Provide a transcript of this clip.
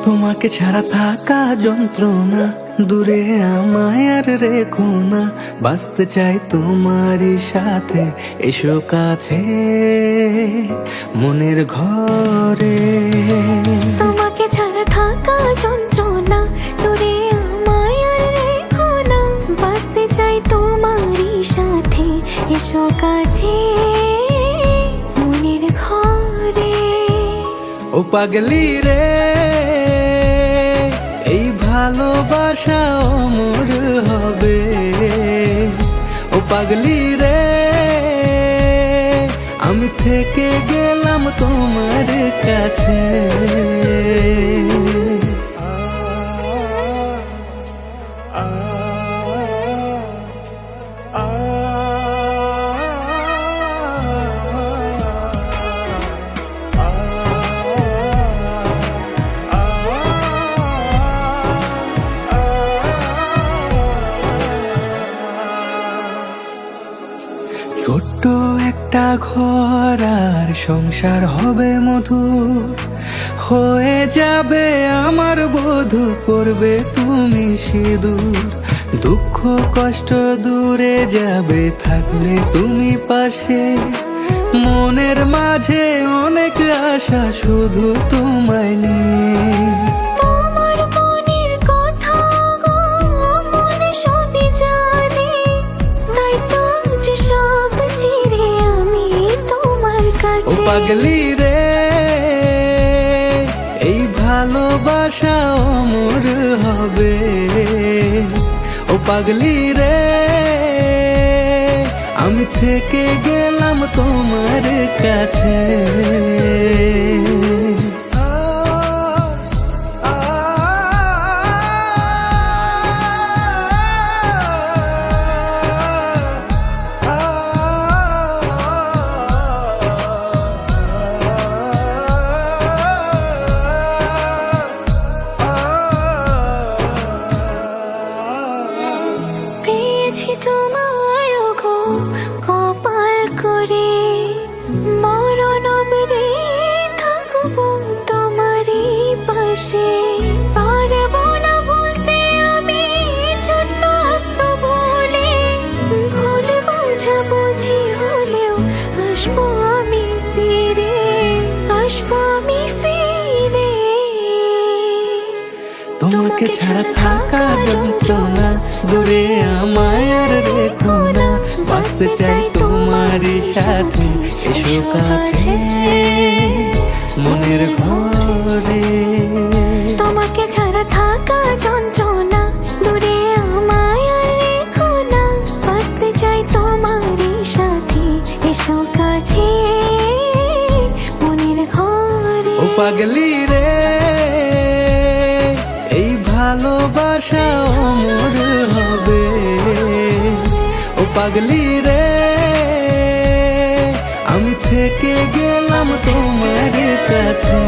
তোমাকে ছাড়া থাকা যন্ত্রণা, দূরে আমায় আর রেখো না। বাঁচতে চাই তোমারই সাথে, এসো কাছে মনের ঘরে। তোমাকে ছাড়া থাকা যন্ত্রণা, দূরে আমায় আর রেখো না। বাঁচতে চাই তোমারই সাথে, এসো কাছে মনের ঘরে। ও পাগলি রে, এই ভালোবাসা অমর হবে। ও পাগলি রে, আমি থেকে গেলাম তোমার কাছে। ছোট্ট একটা ঘর আর সংসার হবে মধুর, হয়ে যাবে আমার বধূ, করবে তুমি সিঁদুর। দুঃখ কষ্ট দূরে যাবে থাকলে তুমি পাশে, মনের মাঝে অনেক আশা শুধু তোমায় নিয়ে। তোমার মনের কথা গো মনে সবই জানি, তাই তো যে সব ছেড়ে আমি তোমার ও কাছে। পাগলি রে, এই ভালোবাসা অমর হবে। ও পাগলি রে, আমি থেকে গেলাম তোমার কাছে। পেয়েছি তোমায় গো কপাল করে, মরণ অবধি থাকবো তোমারই পাশে। পারবো না ভুলতে আমি ছোট্ট একটা ভুলে, ভুল বোঝাবুঝি হলেও আসবো আমি ফিরে, আসবো আমি ফিরে। তোমাকে ছাড়া থাকা যন্ত্রণা, দূরে আমায় আর রেখো না। বাঁচতে চাই তোমারই সাথে, এসো কাছে মনের ঘরে। তোমাকে ছাড়া থাকা যন্ত্রণা, দূরে আমায় আর রেখো না। বাঁচতে চাই তোমারই সাথে, এসো কাছে মনের ঘরে। ও পাগলি রে, এই ভালোবাসা অমর হবে। ও পাগলি রে, আমি থেকে গেলাম তোমার কাছে।